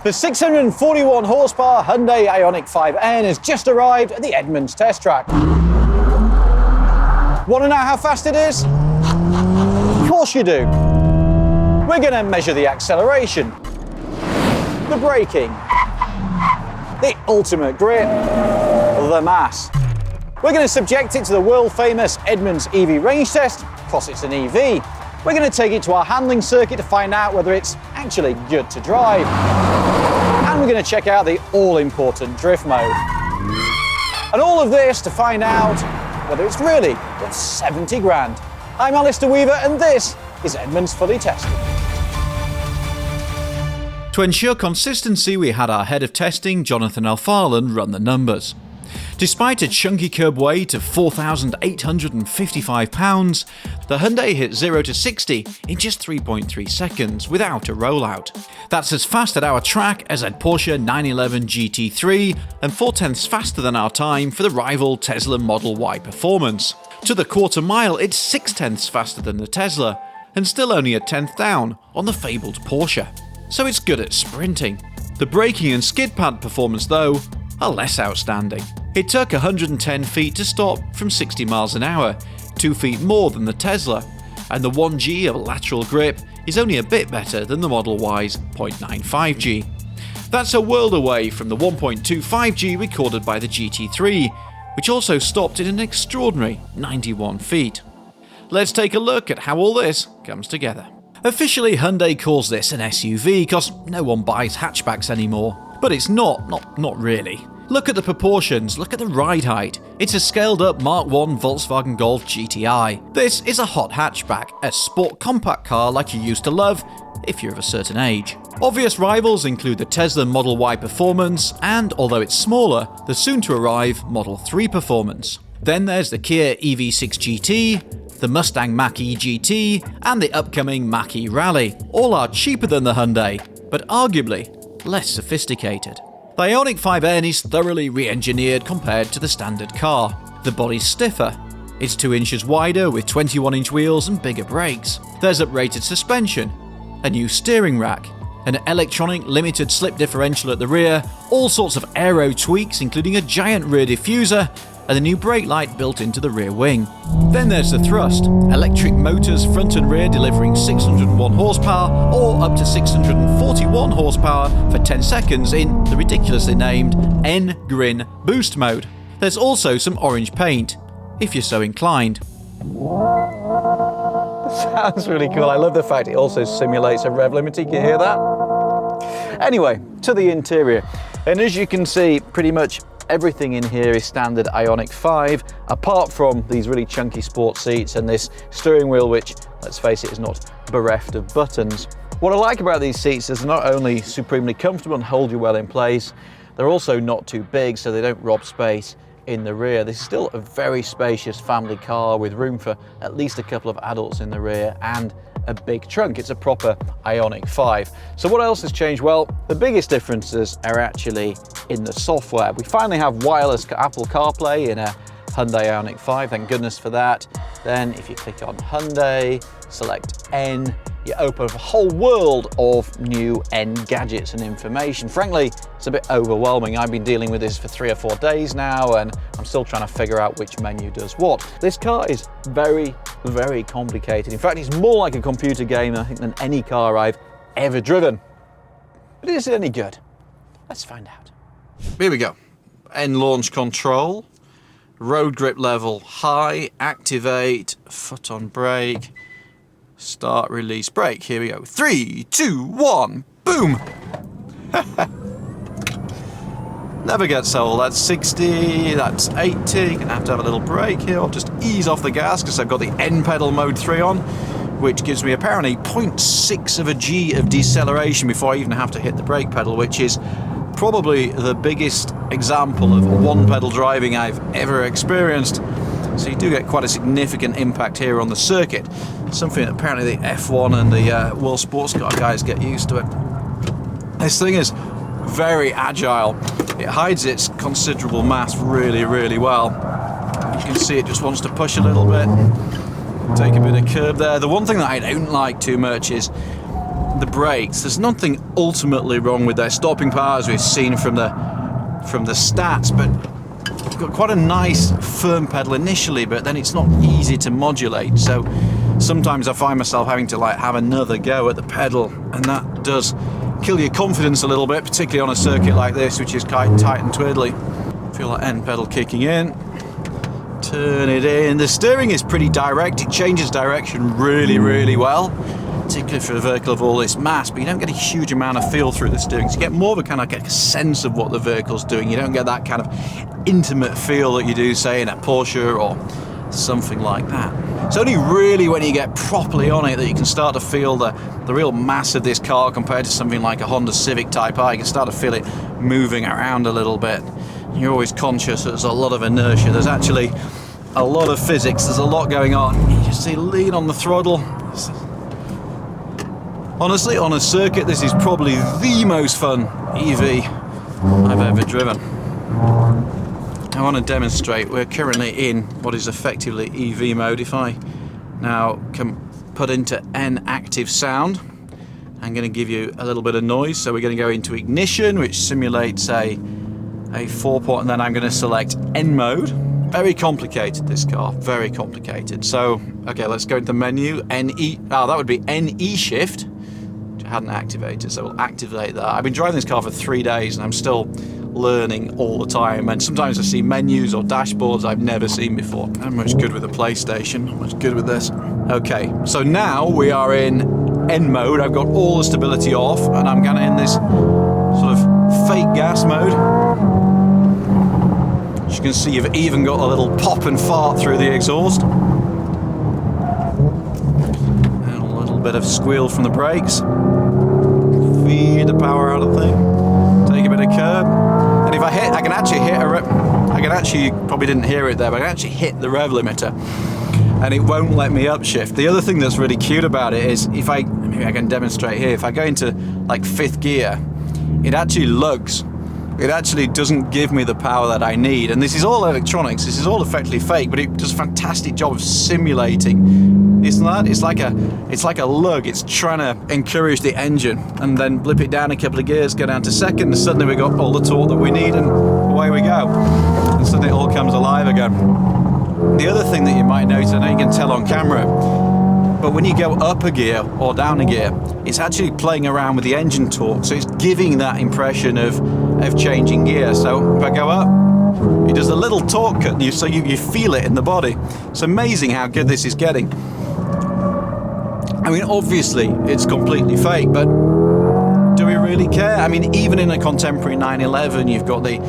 The 641 horsepower Hyundai Ioniq 5N has just arrived at the Edmunds test track. Want to know how fast it is? Of course you do. We're going to measure the acceleration, the braking, the ultimate grip, the mass. We're going to subject it to the world-famous Edmunds EV Range Test, because it's an EV. We're going to take it to our handling circuit to find out whether it's actually good to drive. And we're going to check out the all-important drift mode. And all of this to find out whether it's really worth 70 grand. I'm Alistair Weaver, and this is Edmunds Fully Tested. To ensure consistency, we had our head of testing, Jonathan Alfarland, run the numbers. Despite a chunky curb weight of 4,855 pounds, the Hyundai hit 0 to 60 in just 3.3 seconds without a rollout. That's as fast at our track as at Porsche 911 GT3 and 4/10ths faster than our time for the rival Tesla Model Y Performance. To the quarter mile, it's 6/10ths faster than the Tesla and still only a 10th down on the fabled Porsche. So it's good at sprinting. The braking and skid pad performance, though, are less outstanding. It took 110 feet to stop from 60 miles an hour, 2 feet more than the Tesla, and the 1G of lateral grip is only a bit better than the Model Y's 0.95G. That's a world away from the 1.25G recorded by the GT3, which also stopped in an extraordinary 91 feet. Let's take a look at how all this comes together. Officially, Hyundai calls this an SUV because no one buys hatchbacks anymore. But it's not really. Look at the proportions, look at the ride height. It's a scaled up Mark I Volkswagen Golf GTI. This is a hot hatchback, a sport compact car like you used to love if you're of a certain age. Obvious rivals include the Tesla Model Y Performance and, although it's smaller, the soon-to-arrive Model 3 Performance. Then there's the Kia EV6 GT, the Mustang Mach-E GT, and the upcoming Mach-E Rally. All are cheaper than the Hyundai, but arguably less sophisticated. The Ioniq 5N is thoroughly re-engineered compared to the standard car. The body's stiffer. It's 2 inches wider with 21-inch wheels and bigger brakes. There's uprated suspension, a new steering rack, an electronic limited slip differential at the rear, all sorts of aero tweaks including a giant rear diffuser, and a new brake light built into the rear wing. Then there's the thrust, electric motors front and rear delivering 601 horsepower or up to 641 horsepower for 10 seconds in the ridiculously named N-Grin boost mode. There's also some orange paint, if you're so inclined. Sounds really cool. I love the fact it also simulates a rev limiter. Can you hear that? Anyway, to the interior. And as you can see, pretty much everything in here is standard Ioniq 5, apart from these really chunky sport seats and this steering wheel, which, let's face it, is not bereft of buttons. What I like about these seats is they're not only supremely comfortable and hold you well in place, they're also not too big, so they don't rob space in the rear. This is still a very spacious family car with room for at least a couple of adults in the rear and a big trunk. It's a proper Ioniq 5. So what else has changed? Well, the biggest differences are actually in the software. We finally have wireless Apple CarPlay in a Hyundai Ioniq 5, thank goodness for that. Then if you click on Hyundai, select N, you open up a whole world of new N gadgets and information. Frankly, it's a bit overwhelming. I've been dealing with this for 3 or 4 days now, and I'm still trying to figure out which menu does what. This car is very, very complicated. In fact, it's more like a computer game, I think, than any car I've ever driven. But is it any good? Let's find out. Here we go. N launch control, road grip level high, activate, foot on brake, start, release, brake. Here we go. 3, 2, 1, boom! Never gets old. That's 60, that's 80. Gonna have to have a little brake here. I'll just ease off the gas because I've got the N pedal mode 3 on, which gives me apparently 0.6 of a G of deceleration before I even have to hit the brake pedal, which is probably the biggest example of one pedal driving I've ever experienced. So you do get quite a significant impact here on the circuit. Something that apparently the F1 and the World Sports Car guys get used to it. This thing is very agile. It hides its considerable mass really, really well. You can see it just wants to push a little bit, take a bit of curb there. The one thing that I don't like too much is the brakes, there's nothing ultimately wrong with their stopping power, as we've seen from the stats, but you've got quite a nice firm pedal initially, but then it's not easy to modulate. So sometimes I find myself having to like have another go at the pedal, and that does kill your confidence a little bit, particularly on a circuit like this, which is quite tight and twiddly. Feel that end pedal kicking in. Turn it in. The steering is pretty direct. It changes direction really, really well, particularly for a vehicle of all this mass, but you don't get a huge amount of feel through the steering. So you get more of a kind of like a sense of what the vehicle's doing. You don't get that kind of intimate feel that you do, say, in a Porsche or something like that. It's only really when you get properly on it that you can start to feel the real mass of this car compared to something like a Honda Civic Type R. You can start to feel it moving around a little bit. You're always conscious that there's a lot of inertia. There's actually a lot of physics. There's a lot going on. You just see lean on the throttle. Honestly, on a circuit, this is probably the most fun EV I've ever driven. I want to demonstrate. We're currently in what is effectively EV mode. If I now can put into N active sound, I'm going to give you a little bit of noise. So we're going to go into ignition, which simulates a 4-port, and then I'm going to select N mode. Very complicated, this car, very complicated. So, okay, let's go into the menu. That would be NE shift, which I hadn't activated, so we'll activate that. I've been driving this car for 3 days and I'm still learning all the time, and sometimes I see menus or dashboards I've never seen before. I'm much good with the PlayStation, I'm much good with this. Okay, so now we are in N mode. I've got all the stability off, and I'm kind of in this sort of fake gas mode. As you can see, you've even got a little pop and fart through the exhaust. And a little bit of squeal from the brakes. Feed the power out of the thing. Take a bit of curb. And if I hit, I can actually hit you probably didn't hear it there, but I can actually hit the rev limiter, and it won't let me upshift. The other thing that's really cute about it is maybe I can demonstrate here, if I go into like 5th gear, it actually lugs. It actually doesn't give me the power that I need. And this is all electronics, this is all effectively fake, but it does a fantastic job of simulating. Isn't that? It's like a lug. It's trying to encourage the engine and then blip it down a couple of gears, go down to 2nd, and suddenly we got all the torque that we need, and away we go. And suddenly it all comes alive again. The other thing that you might notice, I know you can tell on camera, but when you go up a gear or down a gear, it's actually playing around with the engine torque, so it's giving that impression of changing gear. So if I go up, it does a little torque cut, so you feel it in the body. It's amazing how good this is getting. I mean, obviously it's completely fake, but do we really care? I mean, even in a contemporary 911, you've got the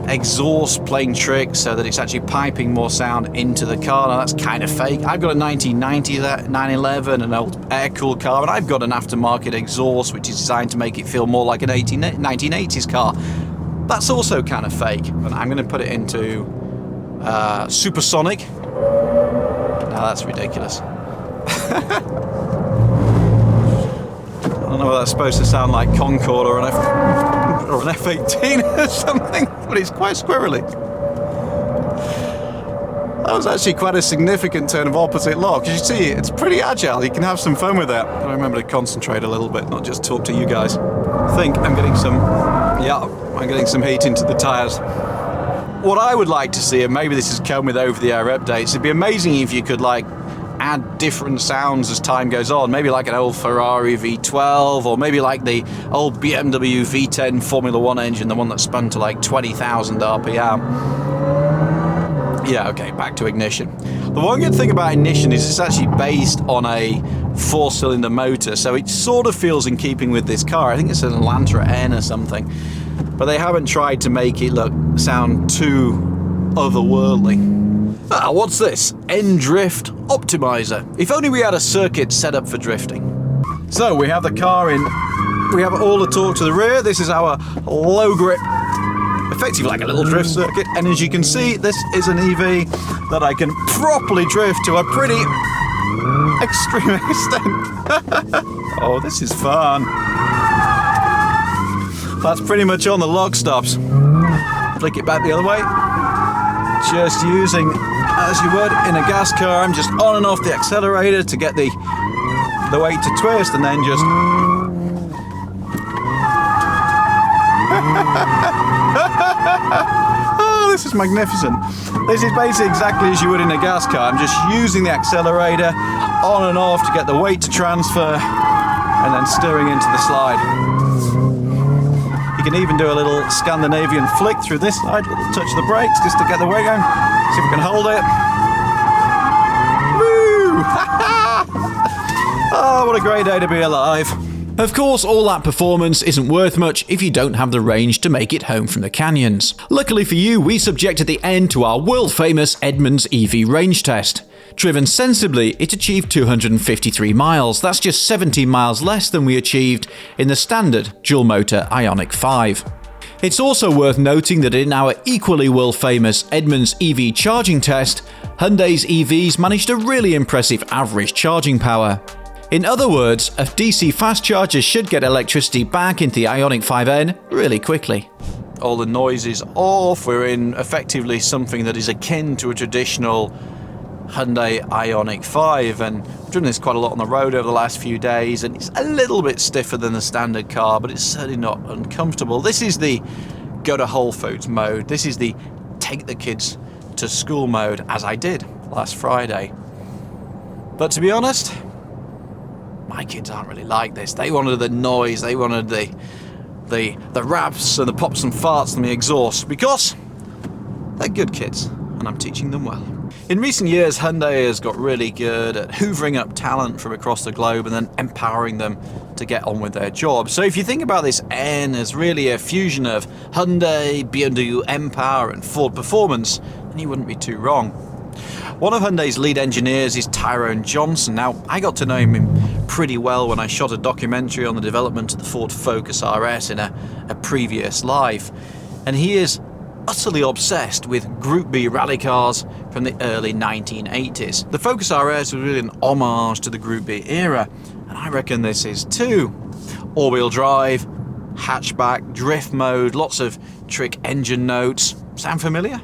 exhaust playing tricks so that it's actually piping more sound into the car. Now that's kind of fake. I've got a 1990 911, an old air-cooled car, and I've got an aftermarket exhaust which is designed to make it feel more like an 1980s car. That's also kind of fake. And I'm going to put it into supersonic. Now that's ridiculous. I don't know what that's supposed to sound like, Concorde or an F-18 or something, but it's quite squirrely. That was actually quite a significant turn of opposite law, because you see, it's pretty agile. You can have some fun with that. I remember to concentrate a little bit, not just talk to you guys. I think I'm getting some heat into the tyres. What I would like to see, and maybe this has come with over-the-air updates, it'd be amazing if you could add different sounds as time goes on, maybe like an old Ferrari V12, or maybe like the old BMW V10 Formula 1 engine, the one that spun to like 20,000 RPM. Yeah, okay, back to ignition. The one good thing about ignition is it's actually based on a 4-cylinder motor, so it sort of feels in keeping with this car. I think it's an Elantra N or something, but they haven't tried to make it sound too otherworldly. Ah, what's this? N-Drift Optimizer. If only we had a circuit set up for drifting. So we have the car in, we have all the torque to the rear. This is our low grip, effectively like a little drift circuit. And as you can see, this is an EV that I can properly drift to a pretty extreme extent. Oh, this is fun. That's pretty much on the log stops. Flick it back the other way. Just using, as you would in a gas car, I'm just on and off the accelerator to get the the weight to twist, and then just... Oh, this is magnificent. This is basically exactly as you would in a gas car. I'm just using the accelerator on and off to get the weight to transfer, and then steering into the slide. You can even do a little Scandinavian flick through this side, a little touch of the brakes just to get the weight going. See if we can hold it. Woo! Oh, what a great day to be alive. Of course, all that performance isn't worth much if you don't have the range to make it home from the canyons. Luckily for you, we subjected the N to our world-famous Edmunds EV Range Test. Driven sensibly, it achieved 253 miles. That's just 17 miles less than we achieved in the standard dual-motor Ioniq 5. It's also worth noting that in our equally world-famous Edmunds EV charging test, Hyundai's EVs managed a really impressive average charging power. In other words, a DC fast charger should get electricity back into the Ioniq 5N really quickly. All the noise is off. We're in effectively something that is akin to a traditional Hyundai Ioniq 5, and I've driven this quite a lot on the road over the last few days, and it's a little bit stiffer than the standard car, but it's certainly not uncomfortable. This is the go to Whole Foods mode. This is the take the kids to school mode, as I did last Friday. But to be honest, my kids aren't really like this. They wanted the noise, they wanted the raps and the pops and farts and the exhaust, because they're good kids and I'm teaching them well. In recent years, Hyundai has got really good at hoovering up talent from across the globe and then empowering them to get on with their job. So if you think about this N as really a fusion of Hyundai, BMW M-Power and Ford Performance, then you wouldn't be too wrong. One of Hyundai's lead engineers is Tyrone Johnson. Now, I got to know him pretty well when I shot a documentary on the development of the Ford Focus RS in a previous life, and he is utterly obsessed with Group B rally cars from the early 1980s. The Focus RS was really an homage to the Group B era, and I reckon this is too. All-wheel drive, hatchback, drift mode, lots of trick engine notes. Sound familiar?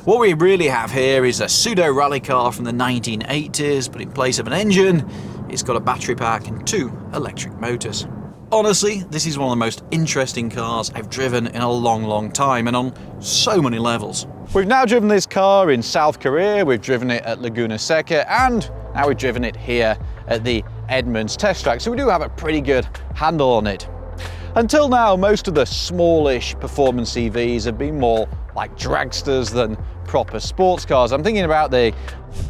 What we really have here is a pseudo rally car from the 1980s, but in place of an engine, it's got a battery pack and 2 electric motors. Honestly, this is one of the most interesting cars I've driven in a long time, and on so many levels. We've now driven this car in South Korea, we've driven it at Laguna Seca, and now we've driven it here at the Edmunds test track, so we do have a pretty good handle on it. Until now, most of the smallish performance EVs have been more like dragsters than proper sports cars. I'm thinking about the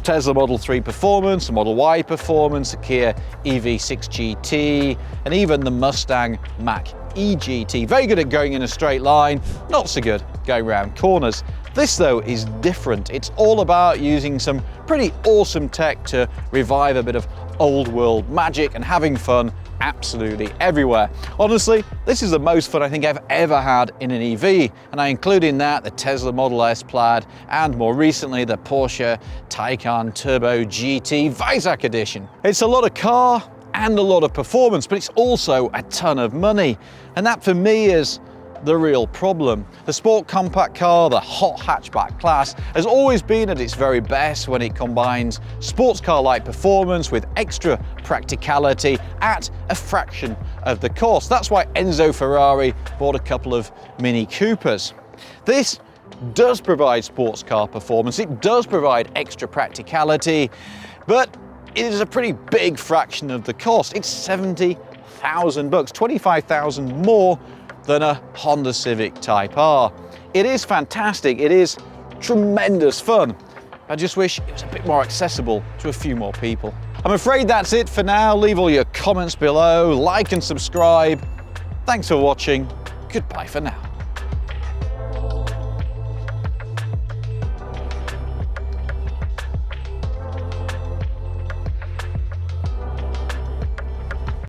Tesla Model 3 Performance, the Model Y Performance, the Kia EV6 GT, and even the Mustang Mach-E GT. Very good at going in a straight line, not so good going around corners. This though is different. It's all about using some pretty awesome tech to revive a bit of old world magic and having fun absolutely everywhere. Honestly, this is the most fun I think I've ever had in an EV, and I include in that the Tesla Model S Plaid and more recently the Porsche Taycan Turbo GT Weissach Edition. It's a lot of car and a lot of performance, but it's also a ton of money, and that for me is the real problem. The sport compact car, the hot hatchback class, has always been at its very best when it combines sports car-like performance with extra practicality at a fraction of the cost. That's why Enzo Ferrari bought a couple of Mini Coopers. This does provide sports car performance, it does provide extra practicality, but it is a pretty big fraction of the cost. It's $70,000, $25,000 more than a Honda Civic Type R. It is fantastic, it is tremendous fun. I just wish it was a bit more accessible to a few more people. I'm afraid that's it for now. Leave all your comments below, like and subscribe. Thanks for watching. Goodbye for now.